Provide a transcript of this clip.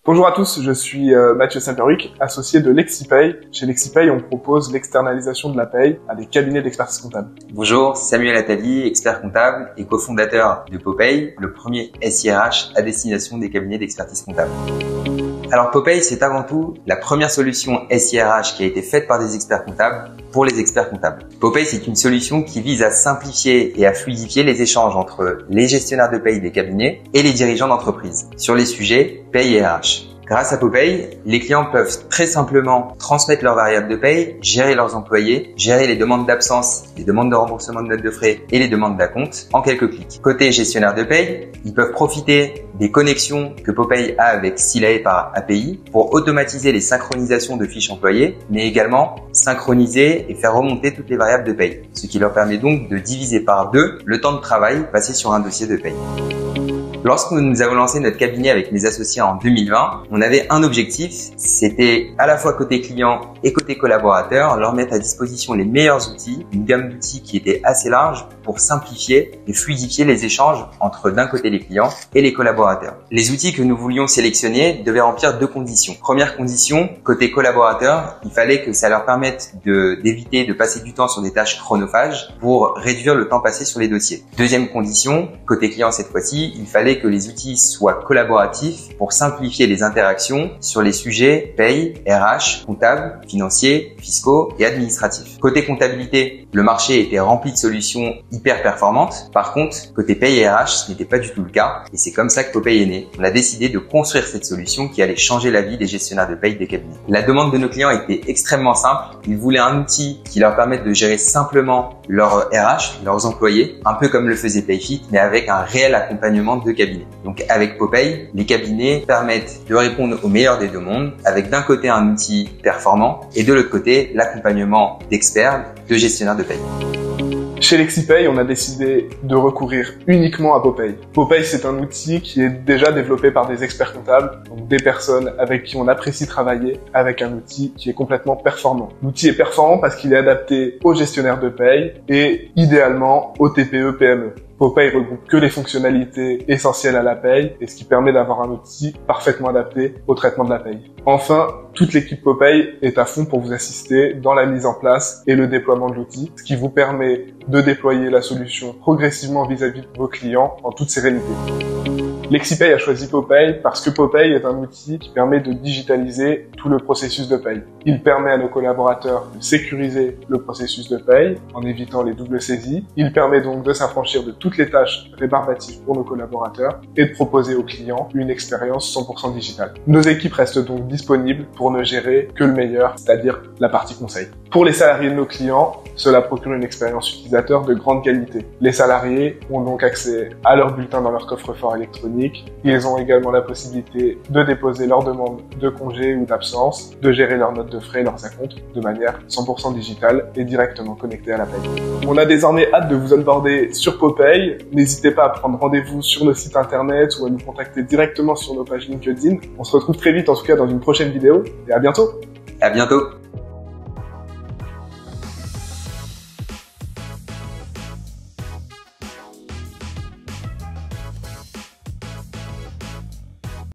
Bonjour à tous, je suis Mathieu Saint-Pierruc, associé de Lexipay. Chez Lexipay, on propose l'externalisation de la paye à des cabinets d'expertise comptable. Bonjour, Samuel Attali, expert comptable et cofondateur de Popay, le premier SIRH à destination des cabinets d'expertise comptable. Alors Popay, c'est avant tout la première solution SIRH qui a été faite par des experts comptables pour les experts comptables. Popay, c'est une solution qui vise à simplifier et à fluidifier les échanges entre les gestionnaires de paye des cabinets et les dirigeants d'entreprise sur les sujets paye et RH. Grâce à Popay, les clients peuvent très simplement transmettre leurs variables de paye, gérer leurs employés, gérer les demandes d'absence, les demandes de remboursement de notes de frais et les demandes d'acompte en quelques clics. Côté gestionnaire de paye, ils peuvent profiter des connexions que Popay a avec Silae par API pour automatiser les synchronisations de fiches employées, mais également synchroniser et faire remonter toutes les variables de paye, ce qui leur permet donc de diviser par 2 le temps de travail passé sur un dossier de paye. Lorsque nous avons lancé notre cabinet avec mes associés en 2020, on avait un objectif, c'était à la fois côté client et côté collaborateur, leur mettre à disposition les meilleurs outils, une gamme d'outils qui était assez large pour simplifier et fluidifier les échanges entre d'un côté les clients et les collaborateurs. Les outils que nous voulions sélectionner devaient remplir 2 conditions. Première condition, côté collaborateur, il fallait que ça leur permette d'éviter de passer du temps sur des tâches chronophages pour réduire le temps passé sur les dossiers. Deuxième condition, côté client cette fois-ci, il fallait que les outils soient collaboratifs pour simplifier les interactions sur les sujets paye, RH, comptable, financiers, fiscaux et administratifs. Côté comptabilité, le marché était rempli de solutions hyper performantes. Par contre, côté paye et RH, ce n'était pas du tout le cas et c'est comme ça que Popay est né. On a décidé de construire cette solution qui allait changer la vie des gestionnaires de paye des cabinets. La demande de nos clients était extrêmement simple. Ils voulaient un outil qui leur permette de gérer simplement leur RH, leurs employés, un peu comme le faisait Payfit, mais avec un réel accompagnement de cabinets. Donc avec Popay, les cabinets permettent de répondre au meilleur des deux mondes avec d'un côté un outil performant et de l'autre côté l'accompagnement d'experts, de gestionnaires de paye. Chez Lexipay, on a décidé de recourir uniquement à Popay. Popay, c'est un outil qui est déjà développé par des experts comptables, donc des personnes avec qui on apprécie travailler avec un outil qui est complètement performant. L'outil est performant parce qu'il est adapté aux gestionnaires de paye et idéalement aux TPE-PME. Popay regroupe que les fonctionnalités essentielles à la paye et ce qui permet d'avoir un outil parfaitement adapté au traitement de la paye. Enfin, toute l'équipe Popay est à fond pour vous assister dans la mise en place et le déploiement de l'outil, ce qui vous permet de déployer la solution progressivement vis-à-vis de vos clients en toute sérénité. Lexipay a choisi Popay parce que Popay est un outil qui permet de digitaliser tout le processus de paye. Il permet à nos collaborateurs de sécuriser le processus de paye en évitant les doubles saisies. Il permet donc de s'affranchir de toutes les tâches rébarbatives pour nos collaborateurs et de proposer aux clients une expérience 100% digitale. Nos équipes restent donc disponibles pour ne gérer que le meilleur, c'est-à-dire la partie conseil. Pour les salariés de nos clients, cela procure une expérience utilisateur de grande qualité. Les salariés ont donc accès à leur bulletin dans leur coffre-fort électronique. Ils ont également la possibilité de déposer leur demande de congé ou d'absence, de gérer leurs notes de frais et leurs acomptes de manière 100% digitale et directement connectée à la paye. On a désormais hâte de vous onboarder sur Popay. N'hésitez pas à prendre rendez-vous sur nos sites internet ou à nous contacter directement sur nos pages LinkedIn. On se retrouve très vite en tout cas dans une prochaine vidéo et à bientôt. À bientôt.